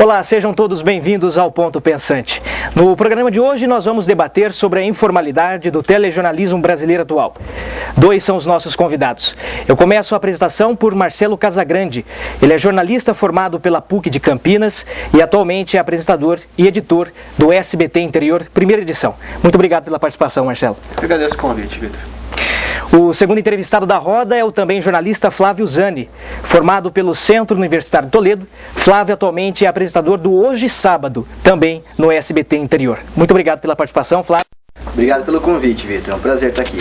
Olá, sejam todos bem-vindos ao Ponto Pensante. No programa de hoje nós vamos debater sobre a informalidade do telejornalismo brasileiro atual. Dois são os nossos convidados. Eu começo a apresentação por Marcelo Casagrande. Ele é jornalista formado pela PUC de Campinas e atualmente é apresentador e editor do SBT Interior, primeira edição. Muito obrigado pela participação, Marcelo. Eu agradeço o convite, Vitor. O segundo entrevistado da roda é o também jornalista Flávio Zani. Formado pelo Centro Universitário de Toledo, Flávio atualmente é apresentador do Hoje Sábado, também no SBT Interior. Muito obrigado pela participação, Flávio. Obrigado pelo convite, Vitor. É um prazer estar aqui.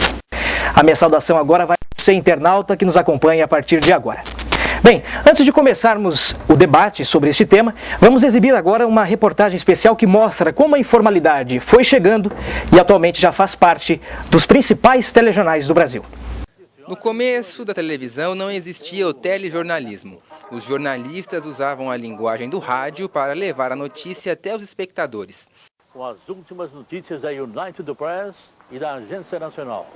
A minha saudação agora vai para você, internauta, que nos acompanha a partir de agora. Bem, antes de começarmos o debate sobre este tema, vamos exibir agora uma reportagem especial que mostra como a informalidade foi chegando e atualmente já faz parte dos principais telejornais do Brasil. No começo da televisão não existia o telejornalismo. Os jornalistas usavam a linguagem do rádio para levar a notícia até os espectadores. Com as últimas notícias da United Press e da Agência Nacional.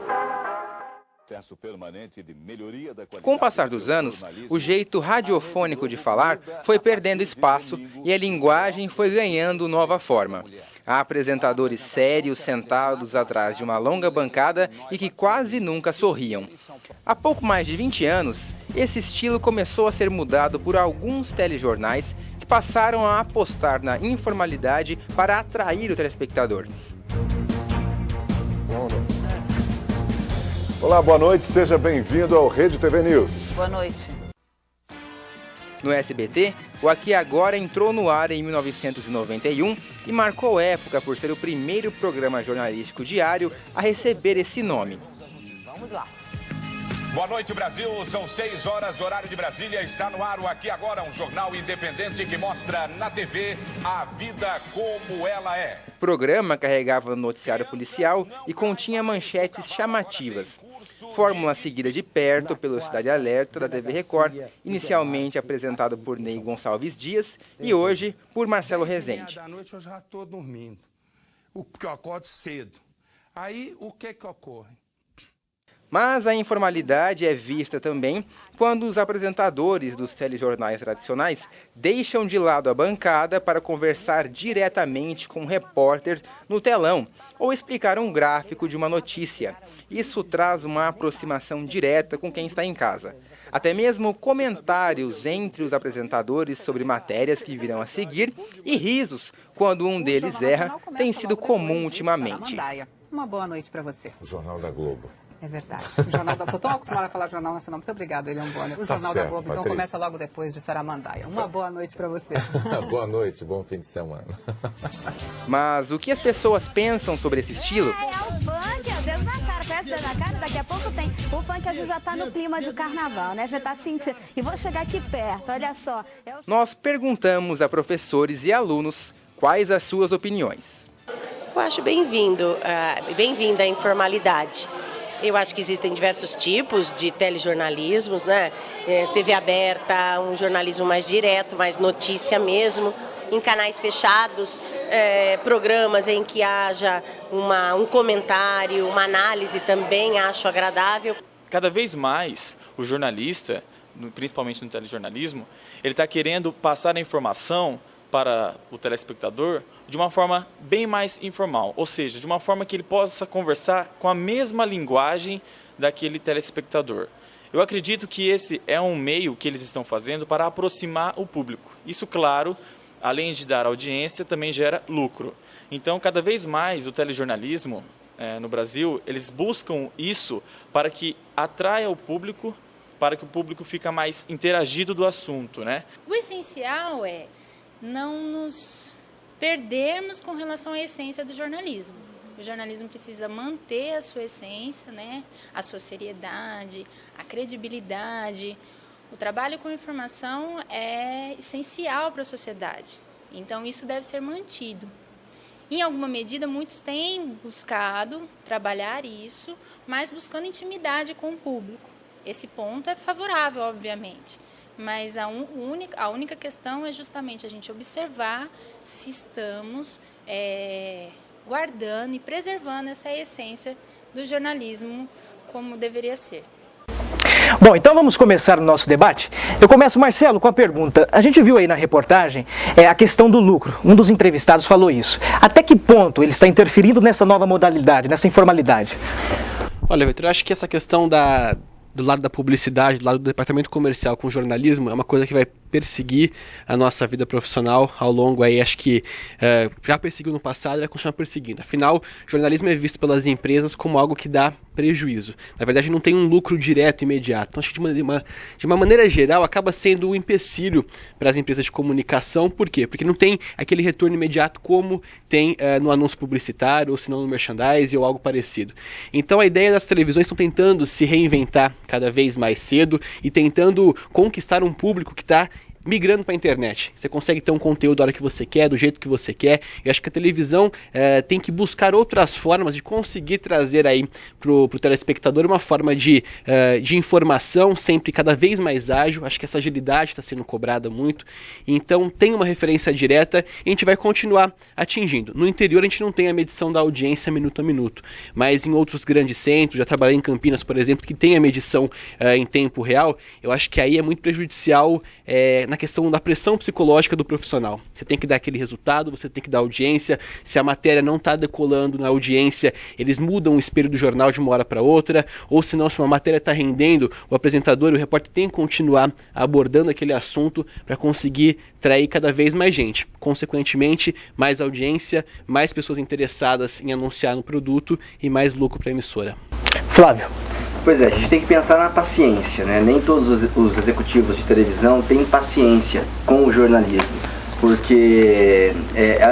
Com o passar dos anos, o jeito radiofônico de falar foi perdendo espaço e a linguagem foi ganhando nova forma. Há apresentadores sérios sentados atrás de uma longa bancada e que quase nunca sorriam. Há pouco mais de 20 anos, esse estilo começou a ser mudado por alguns telejornais que passaram a apostar na informalidade para atrair o telespectador. Olá, boa noite, seja bem-vindo ao Rede TV News. Boa noite. No SBT, o Aqui Agora entrou no ar em 1991 e marcou época por ser o primeiro programa jornalístico diário a receber esse nome. Vamos lá. Boa noite, Brasil. São 6 horas, horário de Brasília. Está no ar o Aqui Agora, um jornal independente que mostra na TV a vida como ela é. O programa carregava noticiário policial e continha manchetes chamativas. Fórmula seguida de perto pelo Cidade Alerta da TV Record, inicialmente apresentado por Ney Gonçalves Dias e hoje por Marcelo Rezende. Da noite eu já estou dormindo, porque eu acordo cedo. Aí o que ocorre? Mas a informalidade é vista também quando os apresentadores dos telejornais tradicionais deixam de lado a bancada para conversar diretamente com o repórter no telão ou explicar um gráfico de uma notícia. Isso traz uma aproximação direta com quem está em casa. Até mesmo comentários entre os apresentadores sobre matérias que virão a seguir e risos quando um deles erra tem sido comum ultimamente. Uma boa noite para você. O Jornal da Globo. É verdade. O Jornal da... Estou tão acostumada a falar Jornal Nacional. Muito obrigado, Eliane Bonner. O Jornal da Globo, então, Patrícia. começa logo depois de Saramandaia. Uma boa noite para você. Boa noite, bom fim de semana. Mas o que as pessoas pensam sobre esse estilo? É o funk, é o dedo na cara, parece dedo na cara, daqui a pouco tem. O funk a gente já tá no clima de carnaval, né? Já tá sentindo. E vou chegar aqui perto, olha só. Nós perguntamos a professores e alunos quais as suas opiniões. Eu acho bem-vinda a informalidade. Eu acho que existem diversos tipos de telejornalismos, né? TV aberta, um jornalismo mais direto, mais notícia mesmo, em canais fechados, programas em que haja um comentário, uma análise também acho agradável. Cada vez mais o jornalista, principalmente no telejornalismo, ele está querendo passar a informação para o telespectador de uma forma bem mais informal, ou seja, de uma forma que ele possa conversar com a mesma linguagem daquele telespectador. Eu acredito que esse é um meio que eles estão fazendo para aproximar o público. Isso, claro, além de dar audiência, também gera lucro. Então, cada vez mais o telejornalismo no Brasil, eles buscam isso para que atraia o público, para que o público fique mais interagido do assunto, né? O essencial é não nos perdermos com relação à essência do jornalismo. O jornalismo precisa manter a sua essência, né? A sua seriedade, a credibilidade. O trabalho com informação é essencial para a sociedade, então isso deve ser mantido. Em alguma medida, muitos têm buscado trabalhar isso, mas buscando intimidade com o público. Esse ponto é favorável, obviamente. Mas a única questão é justamente a gente observar se estamos guardando e preservando essa essência do jornalismo como deveria ser. Bom, então vamos começar o nosso debate. Eu começo, Marcelo, com a pergunta. A gente viu aí na reportagem a questão do lucro. Um dos entrevistados falou isso. Até que ponto ele está interferindo nessa nova modalidade, nessa informalidade? Olha, Vitor, eu acho que essa questão do lado da publicidade, do lado do departamento comercial com o jornalismo é uma coisa que vai perseguir a nossa vida profissional ao longo aí, acho que já perseguiu no passado e vai continuar perseguindo. Afinal, jornalismo é visto pelas empresas como algo que dá prejuízo. Na verdade, não tem um lucro direto imediato. Então, acho que de uma maneira geral, acaba sendo um empecilho para as empresas de comunicação. Por quê? Porque não tem aquele retorno imediato como tem no anúncio publicitário, ou se não no merchandising ou algo parecido. Então, a ideia das televisões estão tentando se reinventar cada vez mais cedo e tentando conquistar um público que está migrando para a internet. Você consegue ter um conteúdo da hora que você quer, do jeito que você quer. Eu acho que a televisão tem que buscar outras formas de conseguir trazer aí pro telespectador uma forma de informação sempre cada vez mais ágil. Acho que essa agilidade está sendo cobrada muito. Então tem uma referência direta e a gente vai continuar atingindo. No interior a gente não tem a medição da audiência minuto a minuto, mas em outros grandes centros, já trabalhei em Campinas, por exemplo, que tem a medição em tempo real, eu acho que aí é muito prejudicial na questão da pressão psicológica do profissional. Você tem que dar aquele resultado, você tem que dar audiência. Se a matéria não está decolando na audiência, eles mudam o espelho do jornal de uma hora para outra, ou se não, se uma matéria está rendendo, o apresentador e o repórter tem que continuar abordando aquele assunto para conseguir atrair cada vez mais gente. Consequentemente, mais audiência, mais pessoas interessadas em anunciar no produto e mais lucro para a emissora. Flávio. Pois é, a gente tem que pensar na paciência, né? Nem todos os executivos de televisão têm paciência com o jornalismo, porque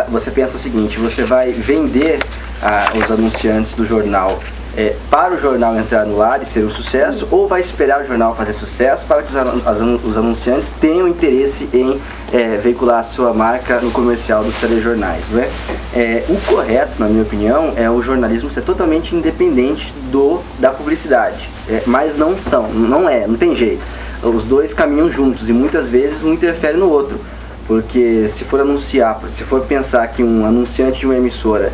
você pensa o seguinte, você vai vender os anunciantes do jornal para o jornal entrar no ar e ser um sucesso, ou vai esperar o jornal fazer sucesso para que os anunciantes tenham interesse em veicular a sua marca no comercial dos telejornais, né? O correto, na minha opinião, é o jornalismo ser totalmente independente da publicidade, mas não tem jeito. Os dois caminham juntos e muitas vezes um interfere no outro, porque se for pensar que um anunciante de uma emissora,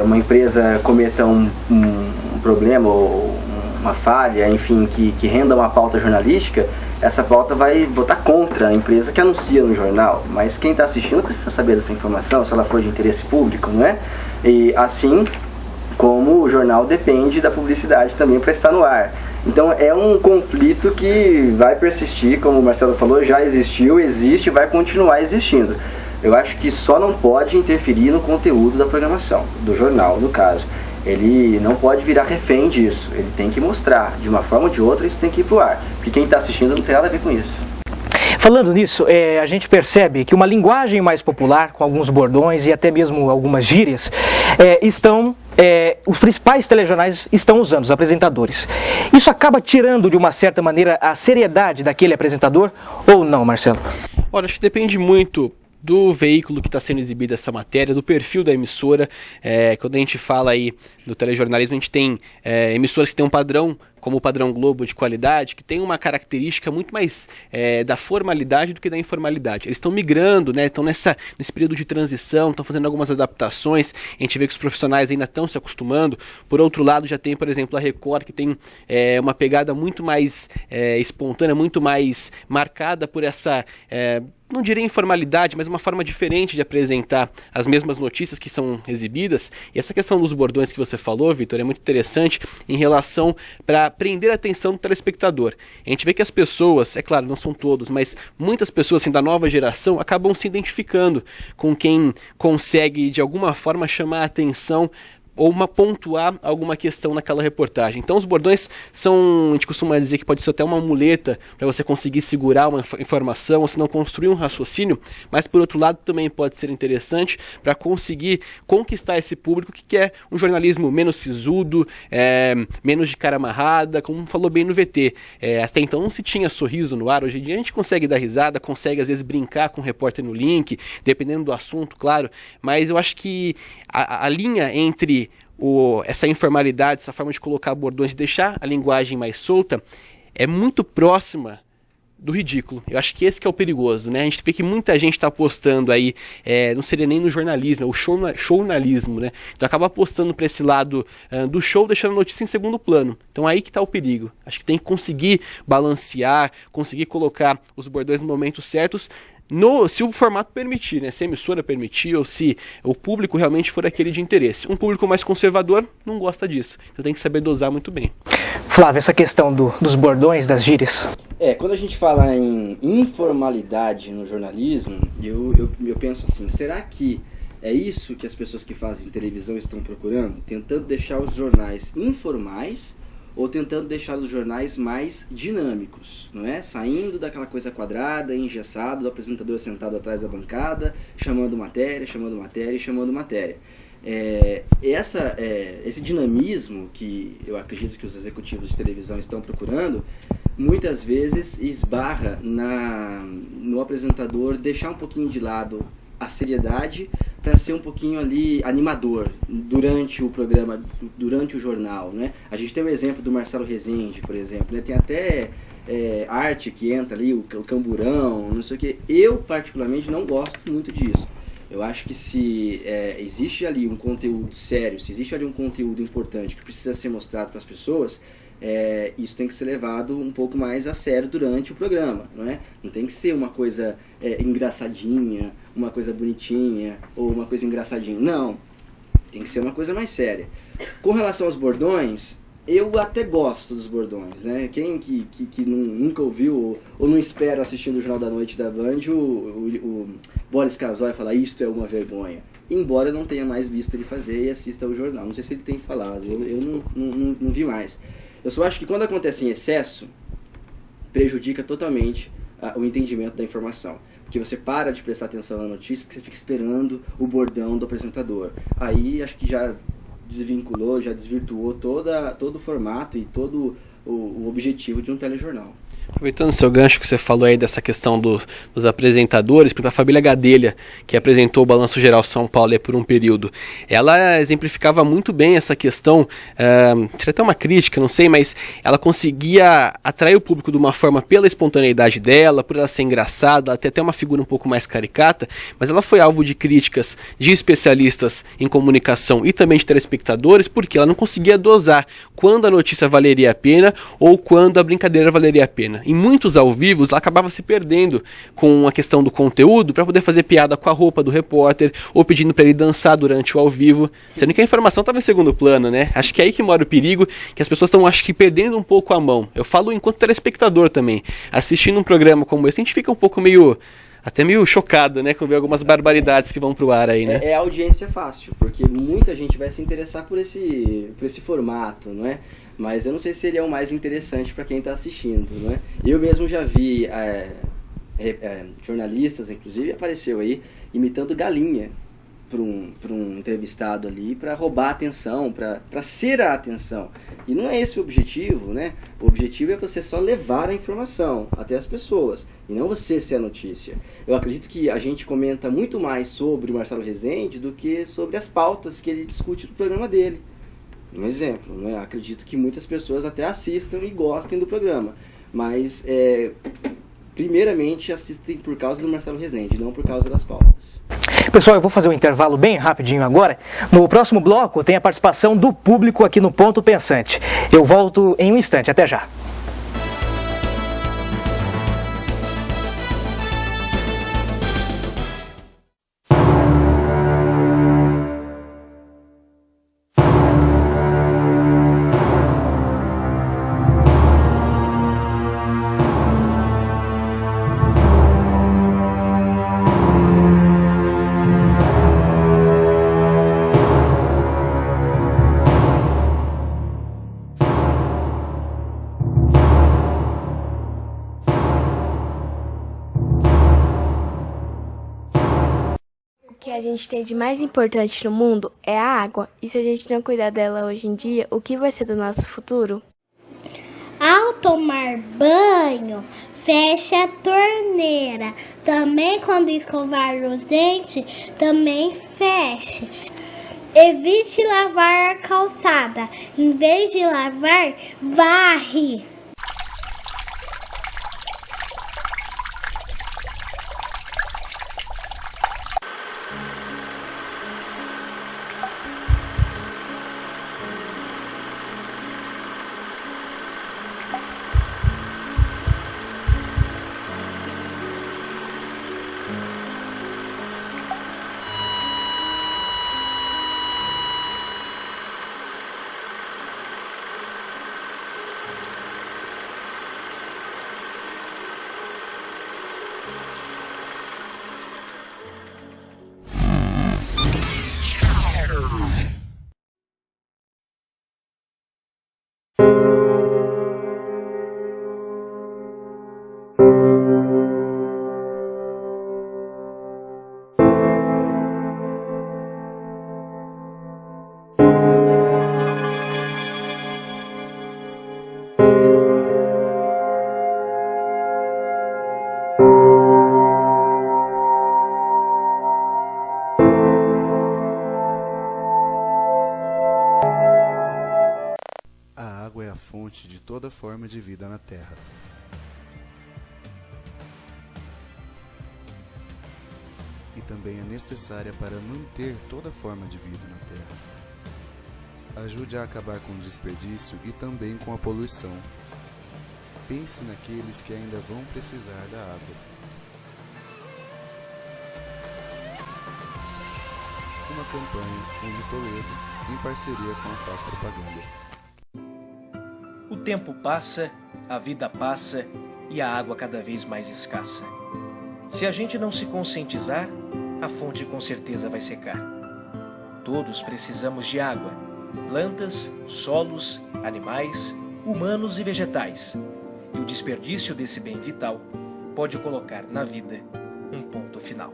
uma empresa cometa um problema ou uma falha, enfim, que renda uma pauta jornalística, essa pauta vai votar contra a empresa que anuncia no jornal, mas quem está assistindo precisa saber dessa informação, se ela for de interesse público, não é? E assim como o jornal depende da publicidade também para estar no ar. Então é um conflito que vai persistir, como o Marcelo falou, já existiu, existe e vai continuar existindo. Eu acho que só não pode interferir no conteúdo da programação, do jornal, no caso. Ele não pode virar refém disso, ele tem que mostrar, de uma forma ou de outra, isso tem que ir pro ar, porque quem está assistindo não tem nada a ver com isso. Falando nisso, a gente percebe que uma linguagem mais popular, com alguns bordões e até mesmo algumas gírias, os principais telejornais estão usando, os apresentadores. Isso acaba tirando, de uma certa maneira, a seriedade daquele apresentador ou não, Marcelo? Olha, acho que depende muito do veículo que está sendo exibida essa matéria, do perfil da emissora. Quando a gente fala aí do telejornalismo, a gente tem emissoras que têm um padrão, como o padrão Globo, de qualidade, que tem uma característica muito mais da formalidade do que da informalidade. Eles estão migrando, né? Estão nesse período de transição, estão fazendo algumas adaptações, a gente vê que os profissionais ainda estão se acostumando. Por outro lado, já tem, por exemplo, a Record, que tem uma pegada muito mais espontânea, muito mais marcada por essa... não diria informalidade, mas uma forma diferente de apresentar as mesmas notícias que são exibidas. E essa questão dos bordões que você falou, Vitor, é muito interessante em relação para prender a atenção do telespectador. A gente vê que as pessoas, é claro, não são todos, mas muitas pessoas assim, da nova geração acabam se identificando com quem consegue de alguma forma chamar a atenção ou pontuar alguma questão naquela reportagem. Então os bordões são, a gente costuma dizer que pode ser até uma muleta para você conseguir segurar uma informação, ou se não construir um raciocínio, mas por outro lado também pode ser interessante para conseguir conquistar esse público que quer um jornalismo menos sisudo, menos de cara amarrada, como falou bem no VT. Até então não se tinha sorriso no ar, hoje em dia a gente consegue dar risada, consegue às vezes brincar com o repórter no link, dependendo do assunto, claro, mas eu acho que a linha entre essa informalidade, essa forma de colocar bordões e deixar a linguagem mais solta, é muito próxima do ridículo. Eu acho que esse que é o perigoso, né? A gente vê que muita gente está apostando aí, não seria nem no jornalismo, é o shownalismo, né? Então acaba apostando para esse lado do show, deixando a notícia em segundo plano. Então aí que está o perigo. Acho que tem que conseguir balancear, conseguir colocar os bordões no momento certos, se o formato permitir, né? Se a emissora permitir ou se o público realmente for aquele de interesse. Um público mais conservador não gosta disso. Então tem que saber dosar muito bem. Flávio, essa questão dos bordões, das gírias. Quando a gente fala em informalidade no jornalismo, eu penso assim, será que é isso que as pessoas que fazem televisão estão procurando? Tentando deixar os jornais informais ou tentando deixar os jornais mais dinâmicos, não é? Saindo daquela coisa quadrada, engessada, do apresentador sentado atrás da bancada, chamando matéria. Esse dinamismo que eu acredito que os executivos de televisão estão procurando, muitas vezes esbarra no apresentador deixar um pouquinho de lado a seriedade para ser um pouquinho ali animador durante o programa, durante o jornal, né? A gente tem o exemplo do Marcelo Rezende, por exemplo, né? Tem até arte que entra ali, o camburão, não sei o que. Eu, particularmente, não gosto muito disso. Eu acho que se existe ali um conteúdo sério, se existe ali um conteúdo importante que precisa ser mostrado para as pessoas, isso tem que ser levado um pouco mais a sério durante o programa, não é? Não tem que ser uma coisa engraçadinha, uma coisa bonitinha ou uma coisa engraçadinha. Não, tem que ser uma coisa mais séria. Com relação aos bordões, eu até gosto dos bordões, né? Quem que nunca ouviu ou não espera assistindo o Jornal da Noite da Band, o Boris Casoy falar isto é uma vergonha. Embora eu não tenha mais visto ele fazer e assista ao jornal. Não sei se ele tem falado, eu não vi mais. Eu só acho que quando acontece em excesso, prejudica totalmente o entendimento da informação. Porque você para de prestar atenção na notícia porque você fica esperando o bordão do apresentador. Aí acho que já desvinculou, já desvirtuou todo o formato e todo o objetivo de um telejornal. Aproveitando o seu gancho que você falou aí dessa questão dos apresentadores, a família Gadelha, que apresentou o Balanço Geral São Paulo por um período, ela exemplificava muito bem essa questão, tinha até uma crítica, não sei, mas ela conseguia atrair o público de uma forma pela espontaneidade dela, por ela ser engraçada, ela tem até uma figura um pouco mais caricata, mas ela foi alvo de críticas de especialistas em comunicação e também de telespectadores, porque ela não conseguia dosar quando a notícia valeria a pena ou quando a brincadeira valeria a pena. Em muitos ao vivo, ela acabava se perdendo com a questão do conteúdo para poder fazer piada com a roupa do repórter ou pedindo para ele dançar durante o ao vivo, sendo que a informação estava em segundo plano, né? Acho que é aí que mora o perigo, que as pessoas estão, acho que, perdendo um pouco a mão. Eu falo enquanto telespectador também. Assistindo um programa como esse, a gente fica um pouco até meio chocado, né, com ver algumas barbaridades que vão pro ar aí, né? É audiência fácil, porque muita gente vai se interessar por esse formato, não é? Mas eu não sei se seria o mais interessante para quem está assistindo, não é? Eu mesmo já vi jornalistas, inclusive, apareceu aí imitando galinha para um entrevistado ali, para roubar a atenção, para ser a atenção. E não é esse o objetivo, né? O objetivo é você só levar a informação até as pessoas, e não você ser a notícia. Eu acredito que a gente comenta muito mais sobre o Marcelo Rezende do que sobre as pautas que ele discute no programa dele. Um exemplo, né? Acredito que muitas pessoas até assistam e gostem do programa, mas primeiramente assistem por causa do Marcelo Rezende, não por causa das pautas. Pessoal, eu vou fazer um intervalo bem rapidinho agora. No próximo bloco tem a participação do público aqui no Ponto Pensante. Eu volto em um instante, até já. O que a gente tem de mais importante no mundo é a água. E se a gente não cuidar dela hoje em dia, o que vai ser do nosso futuro? Ao tomar banho, feche a torneira. Também quando escovar os dentes, também feche. Evite lavar a calçada. Em vez de lavar, varre. forma de vida na Terra. E também é necessária para manter toda forma de vida na Terra. Ajude a acabar com o desperdício e também com a poluição. Pense naqueles que ainda vão precisar da água. Uma campanha Uni Toledo, em parceria com a Faz Propaganda. O tempo passa, a vida passa e a água cada vez mais escassa. Se a gente não se conscientizar, a fonte com certeza vai secar. Todos precisamos de água, plantas, solos, animais, humanos e vegetais. E o desperdício desse bem vital pode colocar na vida um ponto final.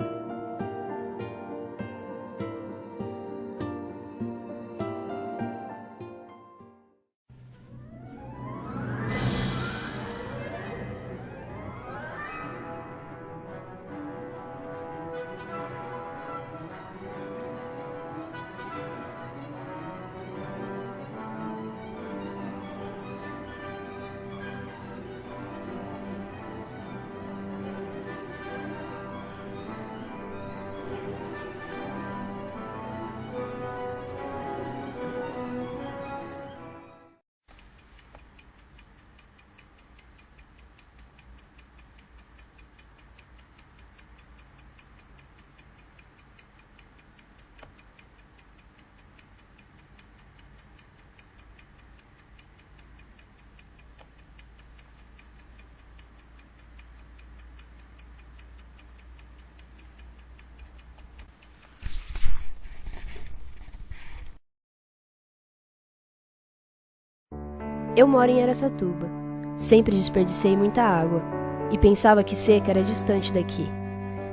Eu moro em Araçatuba. Sempre desperdicei muita água e pensava que seca era distante daqui.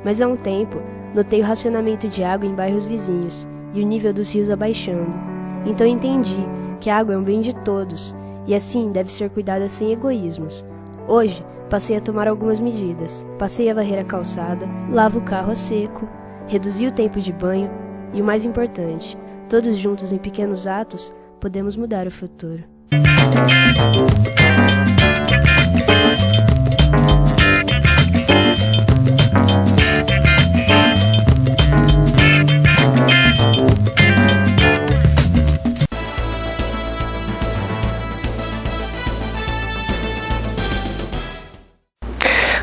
Mas há um tempo, notei o racionamento de água em bairros vizinhos e o nível dos rios abaixando. Então entendi que a água é um bem de todos e assim deve ser cuidada sem egoísmos. Hoje, passei a tomar algumas medidas. Passei a varrer a calçada, lavo o carro a seco, reduzi o tempo de banho e o mais importante, todos juntos em pequenos atos, podemos mudar o futuro.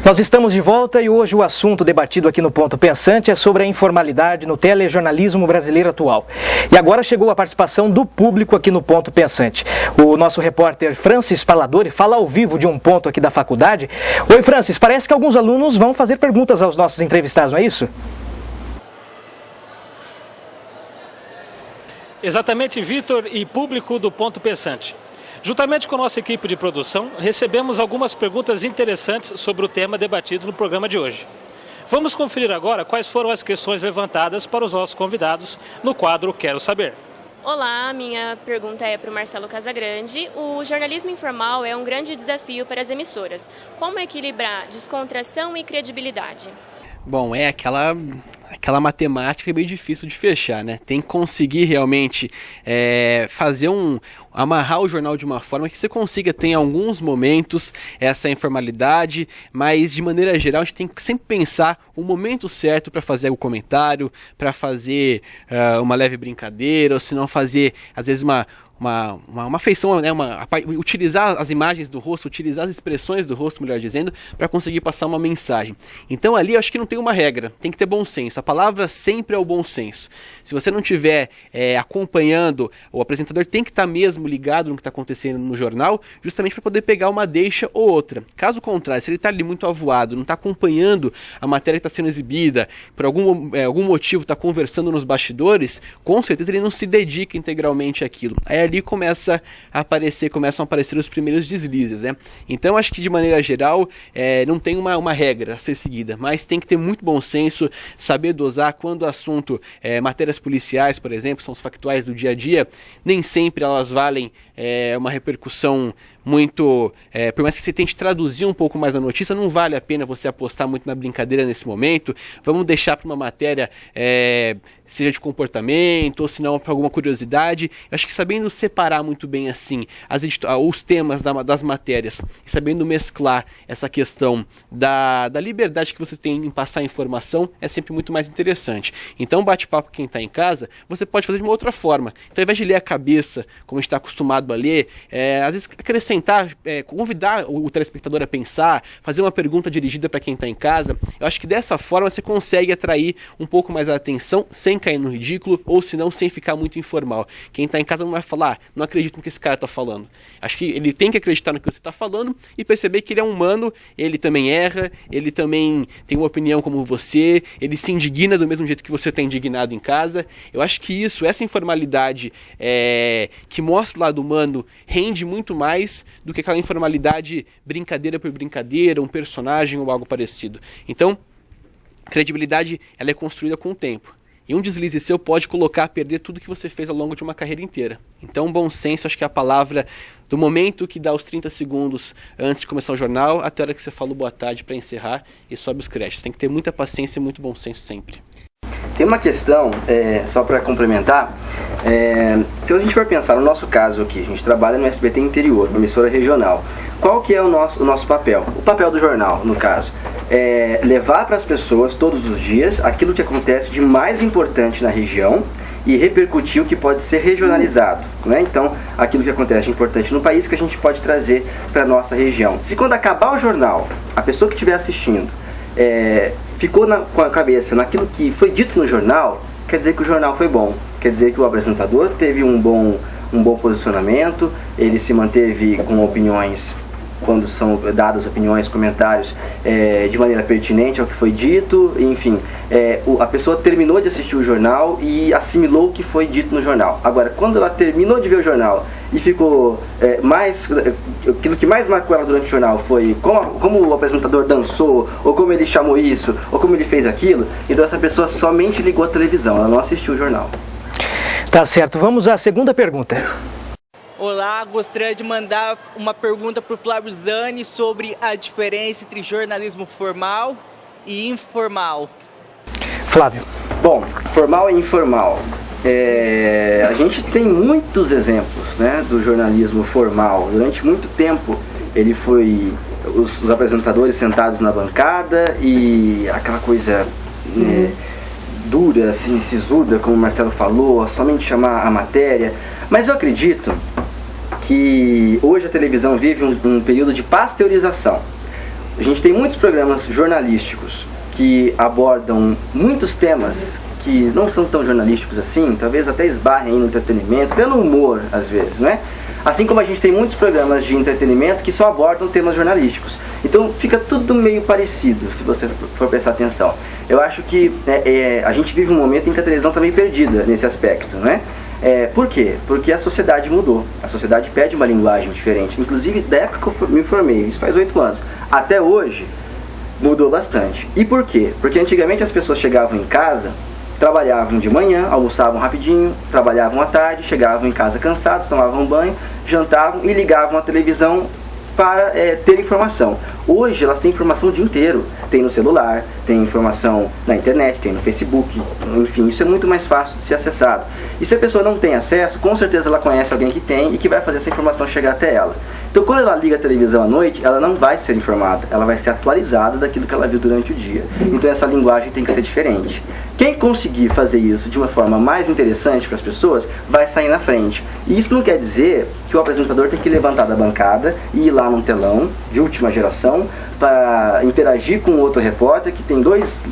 Nós estamos de volta e hoje o assunto debatido aqui no Ponto Pensante é sobre a informalidade no telejornalismo brasileiro atual. E agora chegou a participação do público aqui no Ponto Pensante. O nosso repórter Francis Paladori fala ao vivo de um ponto aqui da faculdade. Oi, Francis, parece que alguns alunos vão fazer perguntas aos nossos entrevistados, não é isso? Exatamente, Vitor e público do Ponto Pensante. Juntamente com a nossa equipe de produção, recebemos algumas perguntas interessantes sobre o tema debatido no programa de hoje. Vamos conferir agora quais foram as questões levantadas para os nossos convidados no quadro Quero Saber. Olá, minha pergunta é para o Marcelo Casagrande. O jornalismo informal é um grande desafio para as emissoras. Como equilibrar descontração e credibilidade? Bom, é aquela matemática meio difícil de fechar, né? Tem que conseguir realmente amarrar o jornal de uma forma que você consiga ter em alguns momentos essa informalidade, mas de maneira geral a gente tem que sempre pensar o momento certo para fazer o comentário, para fazer uma leve brincadeira, ou se não fazer, às vezes, uma feição, né? Utilizar as imagens do rosto, utilizar as expressões do rosto, melhor dizendo, para conseguir passar uma mensagem. Então ali eu acho que não tem uma regra, tem que ter bom senso. A palavra sempre é o bom senso. Se você não estiver acompanhando, o apresentador tem que estar mesmo ligado no que está acontecendo no jornal, justamente para poder pegar uma deixa ou outra. Caso contrário, se ele está ali muito avoado, não está acompanhando a matéria que está sendo exibida, por algum motivo está conversando nos bastidores, com certeza ele não se dedica integralmente àquilo. Aí ali começam a aparecer os primeiros deslizes, né? Então acho que de maneira geral não tem uma regra a ser seguida, mas tem que ter muito bom senso, saber dosar quando o assunto matérias policiais, por exemplo, são os factuais do dia a dia, nem sempre elas valem uma repercussão muito... por mais que você tente traduzir um pouco mais a notícia, não vale a pena você apostar muito na brincadeira nesse momento. Vamos deixar para uma matéria, seja de comportamento, ou se não para alguma curiosidade. Eu acho que sabendo separar muito bem assim os temas das matérias, e sabendo mesclar essa questão da liberdade que você tem em passar a informação, é sempre muito mais interessante. Então, bate-papo quem está em casa, você pode fazer de uma outra forma. Então, ao invés de ler a cabeça, como a gente está acostumado a ler, às vezes acrescentar, convidar o telespectador a pensar, fazer uma pergunta dirigida para quem está em casa. Eu acho que dessa forma você consegue atrair um pouco mais a atenção, sem cair no ridículo, ou se não, sem ficar muito informal. Quem está em casa não vai falar, não acredito no que esse cara está falando. Acho que ele tem que acreditar no que você está falando e perceber que ele é um humano, ele também erra, ele também tem uma opinião como você, ele se indigna do mesmo jeito que você está indignado em casa. Eu acho que essa informalidade que mostra o lado humano rende muito mais do que aquela informalidade brincadeira por brincadeira, um personagem ou algo parecido. Então, credibilidade ela é construída com o tempo. E um deslize seu pode colocar a perder tudo que você fez ao longo de uma carreira inteira. Então, bom senso, acho que é a palavra do momento que dá os 30 segundos antes de começar o jornal, até a hora que você fala boa tarde para encerrar e sobe os créditos. Tem que ter muita paciência e muito bom senso sempre. Tem uma questão, só para complementar, se a gente for pensar no nosso caso aqui, a gente trabalha no SBT Interior, uma emissora regional. Qual que é o nosso papel? O papel do jornal, no caso, é levar para as pessoas todos os dias aquilo que acontece de mais importante na região e repercutir o que pode ser regionalizado, né? Então, aquilo que acontece de importante no país que a gente pode trazer para a nossa região. Se quando acabar o jornal, a pessoa que estiver assistindo ficou com a cabeça naquilo que foi dito no jornal, quer dizer que o jornal foi bom, quer dizer que o apresentador teve um bom posicionamento, ele se manteve com opiniões, quando são dadas opiniões, comentários de maneira pertinente ao que foi dito, enfim, a pessoa terminou de assistir o jornal e assimilou o que foi dito no jornal. Agora, quando ela terminou de ver o jornal e ficou aquilo que mais marcou ela durante o jornal foi como o apresentador dançou, ou como ele chamou isso, ou como ele fez aquilo, então essa pessoa somente ligou a televisão, ela não assistiu o jornal. Tá certo, vamos à segunda pergunta. Olá, gostaria de mandar uma pergunta para o Flávio Zani sobre a diferença entre jornalismo formal e informal. Flávio. Bom, formal e informal. A gente tem muitos exemplos, né, do jornalismo formal. Durante muito tempo ele foi os apresentadores sentados na bancada e aquela coisa dura, assim, sisuda, como o Marcelo falou, somente chamar a matéria. Mas eu acredito que hoje a televisão vive um período de pasteurização. A gente tem muitos programas jornalísticos que abordam muitos temas que não são tão jornalísticos assim, talvez até esbarrem no entretenimento, até no humor às vezes, né? Assim como a gente tem muitos programas de entretenimento que só abordam temas jornalísticos. Então fica tudo meio parecido, se você for prestar atenção. Eu acho que a gente vive um momento em que a televisão está meio perdida nesse aspecto, né? Por quê? Porque a sociedade mudou. A sociedade pede uma linguagem diferente. Inclusive, da época que eu me formei, isso faz 8 anos, até hoje, mudou bastante. E por quê? Porque antigamente as pessoas chegavam em casa, trabalhavam de manhã, almoçavam rapidinho, trabalhavam à tarde, chegavam em casa cansados, tomavam banho, jantavam e ligavam a televisão para ter informação. Hoje elas têm informação o dia inteiro. Tem no celular, tem informação na internet, tem no Facebook, enfim, isso é muito mais fácil de ser acessado. E se a pessoa não tem acesso, com certeza ela conhece alguém que tem e que vai fazer essa informação chegar até ela. Então quando ela liga a televisão à noite, ela não vai ser informada, ela vai ser atualizada daquilo que ela viu durante o dia. Então essa linguagem tem que ser diferente. Quem conseguir fazer isso de uma forma mais interessante para as pessoas, vai sair na frente. E isso não quer dizer que o apresentador tem que levantar da bancada e ir lá num telão de última geração para interagir com outro repórter que tem dois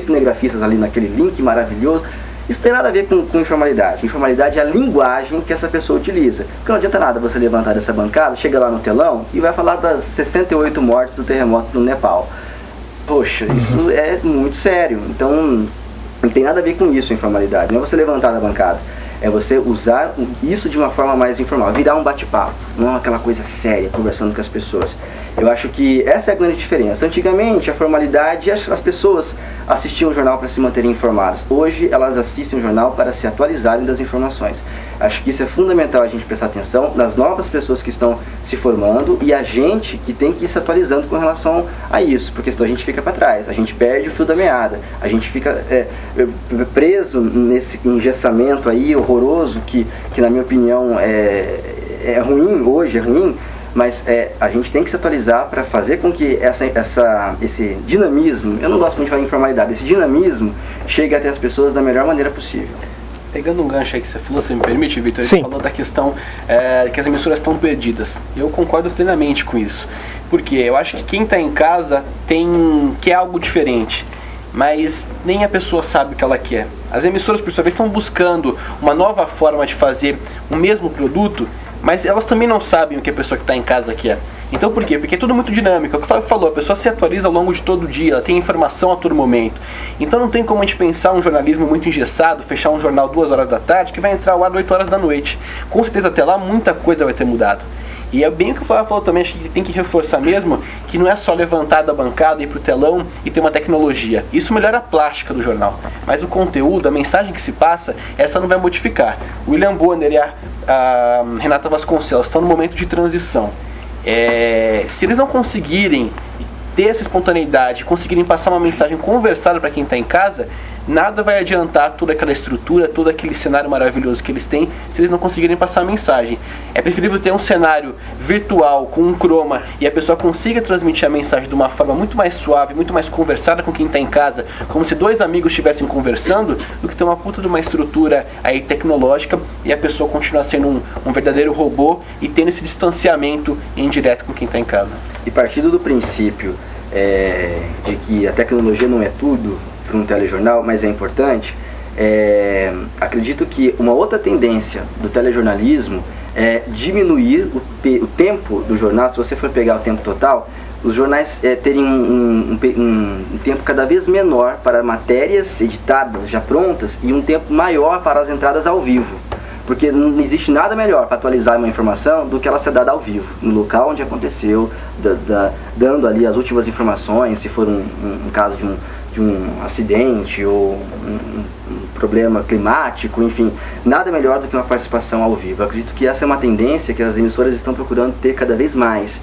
cinegrafistas ali naquele link maravilhoso. Isso tem nada a ver com informalidade. Informalidade é a linguagem que essa pessoa utiliza. Porque não adianta nada você levantar dessa bancada, chega lá no telão e vai falar das 68 mortes do terremoto no Nepal. Poxa, isso é muito sério. Então, não tem nada a ver com isso, a informalidade. Não é você levantar da bancada. É você usar isso de uma forma mais informal, virar um bate-papo, não aquela coisa séria, conversando com as pessoas. Eu acho que essa é a grande diferença. Antigamente, a formalidade, as pessoas assistiam o jornal para se manterem informadas. Hoje, elas assistem o jornal para se atualizarem das informações. Acho que isso é fundamental a gente prestar atenção nas novas pessoas que estão se formando e a gente que tem que ir se atualizando com relação a isso, porque senão a gente fica para trás, a gente perde o fio da meada, a gente fica preso nesse engessamento aí horroroso que na minha opinião é ruim, hoje é ruim, mas a gente tem que se atualizar para fazer com que esse dinamismo, eu não gosto muito de falar em informalidade, esse dinamismo chegue até as pessoas da melhor maneira possível. Pegando um gancho aí que você falou, se me permite, Vitor, você falou da questão que as emissoras estão perdidas. Eu concordo plenamente com isso, porque eu acho que quem está em casa quer algo diferente, mas nem a pessoa sabe o que ela quer. As emissoras, por sua vez, estão buscando uma nova forma de fazer o mesmo produto, mas elas também não sabem o que a pessoa que está em casa quer. Então por quê? Porque é tudo muito dinâmico. É o que o Flávio falou, a pessoa se atualiza ao longo de todo o dia, ela tem informação a todo momento. Então não tem como a gente pensar um jornalismo muito engessado, fechar um jornal 2 horas da tarde, que vai entrar ao ar 8 horas da noite. Com certeza até lá muita coisa vai ter mudado. E é bem o que o Flávio falou também, acho que tem que reforçar mesmo, que não é só levantar da bancada, ir pro telão e ter uma tecnologia. Isso melhora a plástica do jornal. Mas o conteúdo, a mensagem que se passa, essa não vai modificar. O William Bonner e a Renata Vasconcelos estão no momento de transição. Se eles não conseguirem ter essa espontaneidade, conseguirem passar uma mensagem conversada para quem está em casa, nada vai adiantar toda aquela estrutura, todo aquele cenário maravilhoso que eles têm, se eles não conseguirem passar a mensagem. É preferível ter um cenário virtual com um croma e a pessoa consiga transmitir a mensagem de uma forma muito mais suave, muito mais conversada com quem está em casa, como se 2 amigos estivessem conversando, do que ter uma puta de uma estrutura aí tecnológica e a pessoa continuar sendo um verdadeiro robô e tendo esse distanciamento indireto com quem está em casa. E partindo do princípio de que a tecnologia não é tudo para um telejornal, mas é importante, acredito que uma outra tendência do telejornalismo é diminuir o tempo do jornal. Se você for pegar o tempo total, os jornais terem um tempo cada vez menor para matérias editadas, já prontas, e um tempo maior para as entradas ao vivo. Porque não existe nada melhor para atualizar uma informação do que ela ser dada ao vivo, no local onde aconteceu, dando ali as últimas informações, se for um caso de um acidente ou um problema climático, enfim, nada melhor do que uma participação ao vivo. Eu acredito que essa é uma tendência que as emissoras estão procurando ter cada vez mais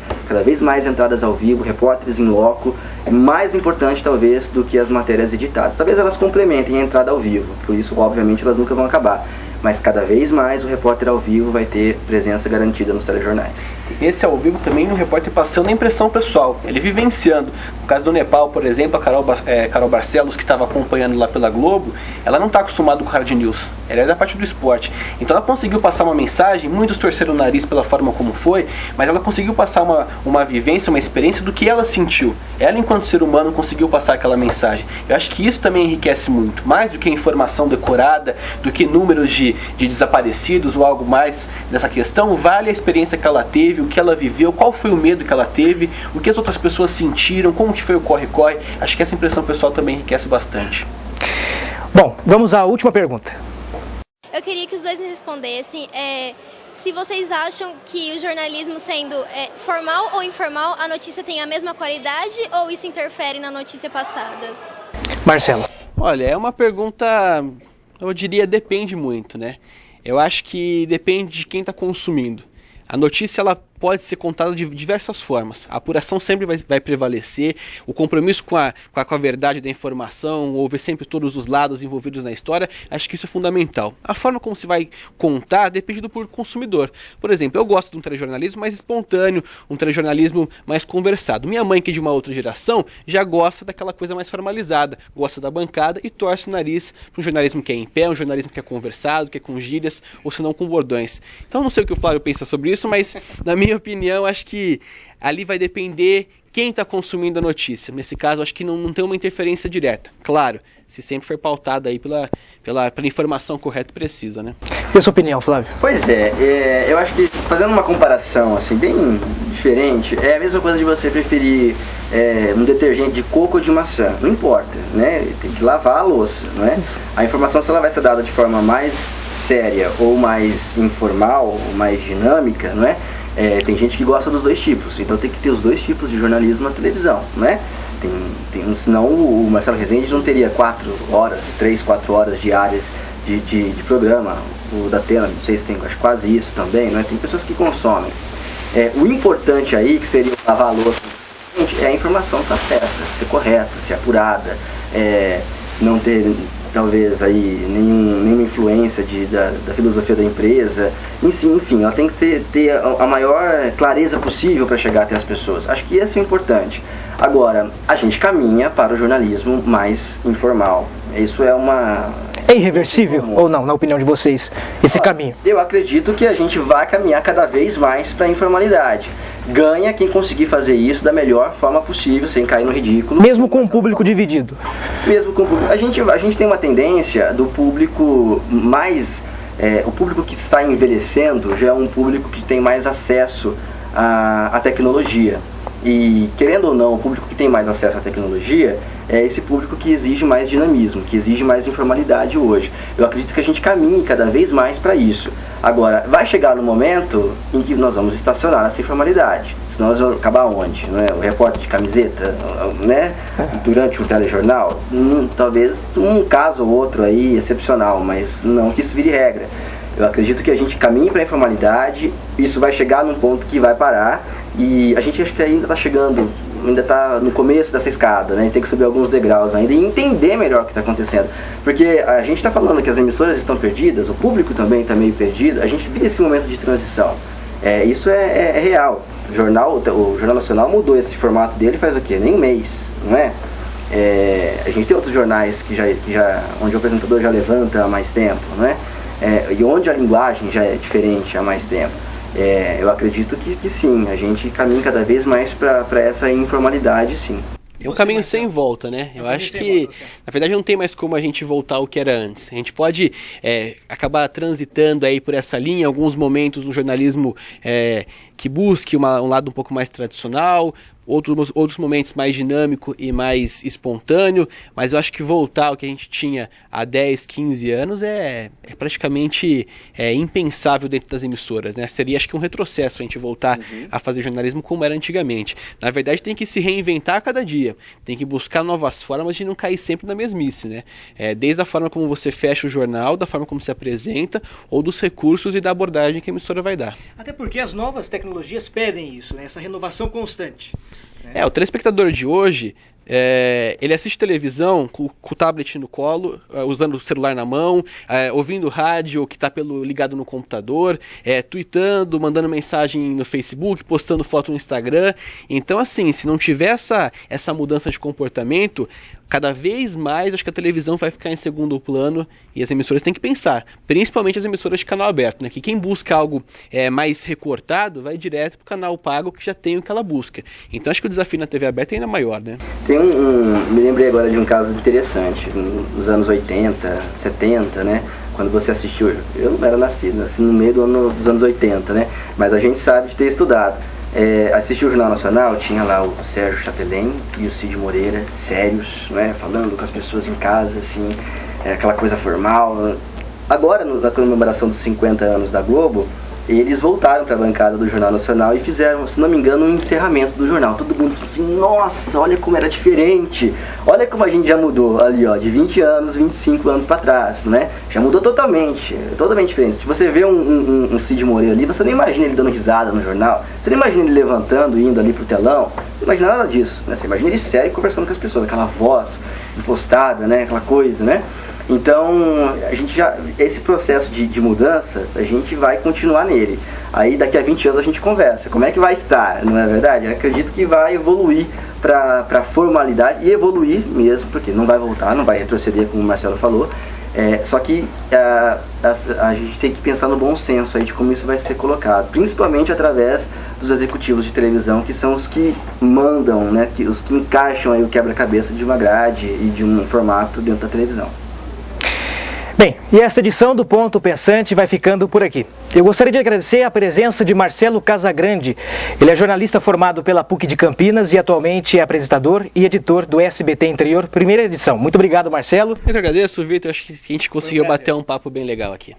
entradas ao vivo, repórteres em loco, mais importante talvez do que as matérias editadas. Talvez elas complementem a entrada ao vivo, por isso obviamente elas nunca vão acabar. Mas cada vez mais o repórter ao vivo vai ter presença garantida nos telejornais. Esse ao vivo também o repórter passando a impressão pessoal, ele vivenciando. No caso do Nepal, por exemplo, a Carol Barcelos, que estava acompanhando lá pela Globo, ela não está acostumada com o hard news, ela é da parte do esporte. Então ela conseguiu passar uma mensagem, muitos torceram o nariz pela forma como foi, mas ela conseguiu passar uma vivência, uma experiência do que ela sentiu. Ela, enquanto ser humano, conseguiu passar aquela mensagem. Eu acho que isso também enriquece muito, mais do que a informação decorada, do que números de desaparecidos ou algo mais dessa questão. Vale a experiência que ela teve, o que ela viveu, qual foi o medo que ela teve, o que as outras pessoas sentiram, como que foi o corre-corre. Acho que essa impressão pessoal também enriquece bastante. Bom, vamos à última pergunta. Eu queria que os dois me respondessem se vocês acham que o jornalismo sendo formal ou informal, a notícia tem a mesma qualidade ou isso interfere na notícia passada? Marcelo. Olha, é uma pergunta, eu diria, depende muito, né? Eu acho que depende de quem está consumindo. A notícia, ela pode ser contada de diversas formas. A apuração sempre vai prevalecer, o compromisso com a verdade da informação, ouvir sempre todos os lados envolvidos na história, acho que isso é fundamental. A forma como se vai contar depende do público consumidor. Por exemplo, eu gosto de um telejornalismo mais espontâneo, um telejornalismo mais conversado. Minha mãe, que é de uma outra geração, já gosta daquela coisa mais formalizada, gosta da bancada e torce o nariz para um jornalismo que é em pé, um jornalismo que é conversado, que é com gírias, ou se não com bordões. Então não sei o que o Flávio pensa sobre isso, mas na minha opinião, acho que ali vai depender quem está consumindo a notícia. Nesse caso, acho que não tem uma interferência direta. Claro, se sempre for pautada aí pela informação correta e precisa, né? E a sua opinião, Flávio? Pois eu acho que fazendo uma comparação assim bem diferente, é a mesma coisa de você preferir um detergente de coco ou de maçã, não importa, né? Tem que lavar a louça, não é? A informação, se ela vai ser dada de forma mais séria ou mais informal, ou mais dinâmica, não é? Tem gente que gosta dos dois tipos, então tem que ter os dois tipos de jornalismo na televisão, não é? Senão o Marcelo Rezende não teria 3, 4 horas diárias de programa. O da Atena, não sei se tem, acho quase isso também, né? Tem pessoas que consomem. O importante aí, que seria lavar a louça, é a informação estar certa, ser correta, ser apurada, não ter talvez aí nenhuma influência da filosofia da empresa, enfim, ela tem que ter a maior clareza possível para chegar até as pessoas. Acho que esse é o importante. Agora, a gente caminha para o jornalismo mais informal. Isso É irreversível ou não, na opinião de vocês, esse caminho? Eu acredito que a gente vai caminhar cada vez mais para a informalidade. Ganha quem conseguir fazer isso da melhor forma possível, sem cair no ridículo. Mesmo com o público dividido? Mesmo com o público. A gente tem uma tendência do público mais... o público que está envelhecendo já é um público que tem mais acesso à tecnologia. E, querendo ou não, o público que tem mais acesso à tecnologia é esse público que exige mais dinamismo, que exige mais informalidade hoje. Eu acredito que a gente caminhe cada vez mais para isso. Agora, vai chegar no momento em que nós vamos estacionar essa informalidade. Senão nós vamos acabar onde? Não é? O repórter de camiseta, né? Durante um telejornal? Talvez um caso ou outro aí excepcional, mas não que isso vire regra. Eu acredito que a gente caminhe para a informalidade, isso vai chegar num ponto que vai parar, e a gente acho que ainda está chegando, ainda está no começo dessa escada, né? Tem que subir alguns degraus ainda e entender melhor o que está acontecendo. Porque a gente está falando que as emissoras estão perdidas, o público também está meio perdido, a gente vive esse momento de transição. Isso é real. O Jornal Nacional mudou esse formato dele faz o quê? Nem um mês, não é? A gente tem outros jornais onde o apresentador já levanta há mais tempo, não é? E onde a linguagem já é diferente há mais tempo. Eu acredito que sim, a gente caminha cada vez mais para essa informalidade, sim. É um caminho sem volta, né? Eu acho que, na verdade, não tem mais como a gente voltar ao que era antes. A gente pode acabar transitando aí por essa linha, em alguns momentos no jornalismo que busque um lado um pouco mais tradicional, outros momentos mais dinâmico e mais espontâneo, mas eu acho que voltar ao que a gente tinha há 10, 15 anos é praticamente impensável dentro das emissoras, né? Seria, acho que, um retrocesso a gente voltar a fazer jornalismo como era antigamente. Na verdade, tem que se reinventar a cada dia, tem que buscar novas formas de não cair sempre na mesmice, né? Desde a forma como você fecha o jornal, da forma como se apresenta, ou dos recursos e da abordagem que a emissora vai dar. Até porque as novas tecnologias pedem isso, né? Essa renovação constante. O telespectador de hoje, ele assiste televisão com o tablet no colo, usando o celular na mão, ouvindo rádio que está ligado no computador, tweetando, mandando mensagem no Facebook, postando foto no Instagram. Então, assim, se não tiver essa mudança de comportamento, cada vez mais acho que a televisão vai ficar em segundo plano e as emissoras têm que pensar, principalmente as emissoras de canal aberto, né? Que quem busca algo mais recortado vai direto para o canal pago que já tem o que ela busca. Então acho que o desafio na TV aberta é ainda maior, né? Me lembrei agora de um caso interessante, nos anos 80, 70, né? Quando você assistiu, eu não era nascido, nasci no meio dos anos 80, né? Mas a gente sabe de ter estudado. Assistiu o Jornal Nacional, tinha lá o Sérgio Chapelin e o Cid Moreira, sérios, né, falando com as pessoas em casa, assim, aquela coisa formal. Agora, na comemoração dos 50 anos da Globo, eles voltaram para a bancada do Jornal Nacional e fizeram, se não me engano, um encerramento do jornal. Todo mundo falou assim, nossa, olha como era diferente, olha como a gente já mudou ali, ó, de 20 anos, 25 anos para trás, né? Já mudou totalmente diferente. Se você vê um Cid Moreira ali, você não imagina ele dando risada no jornal, você não imagina ele levantando e indo ali pro telão, não imagina nada disso, né? Você imagina ele sério conversando com as pessoas, aquela voz impostada, né? Aquela coisa, né? Então, esse processo de mudança, a gente vai continuar nele. Aí daqui a 20 anos a gente conversa, como é que vai estar, não é verdade? Eu acredito que vai evoluir para a formalidade, e evoluir mesmo, porque não vai voltar, não vai retroceder, como o Marcelo falou. Só que a gente tem que pensar no bom senso aí de como isso vai ser colocado, principalmente através dos executivos de televisão, que são os que mandam, né, os que encaixam aí o quebra-cabeça de uma grade e de um formato dentro da televisão. Bem, e esta edição do Ponto Pensante vai ficando por aqui. Eu gostaria de agradecer a presença de Marcelo Casagrande. Ele é jornalista formado pela PUC de Campinas e atualmente é apresentador e editor do SBT Interior, primeira edição. Muito obrigado, Marcelo. Eu que agradeço, Vitor. Acho que a gente conseguiu bater um papo bem legal aqui.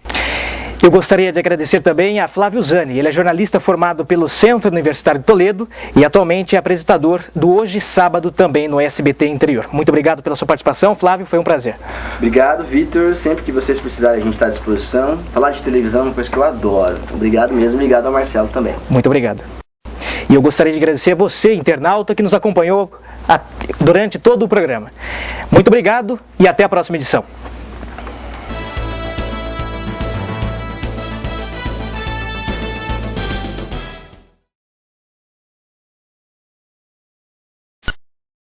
Eu gostaria de agradecer também a Flávio Zani. Ele é jornalista formado pelo Centro Universitário de Toledo e atualmente é apresentador do Hoje Sábado também no SBT Interior. Muito obrigado pela sua participação, Flávio, foi um prazer. Obrigado, Vitor. Sempre que vocês precisarem, a gente está à disposição. Falar de televisão é uma coisa que eu adoro. Obrigado mesmo, obrigado ao Marcelo também. Muito obrigado. E eu gostaria de agradecer a você, internauta, que nos acompanhou durante todo o programa. Muito obrigado e até a próxima edição.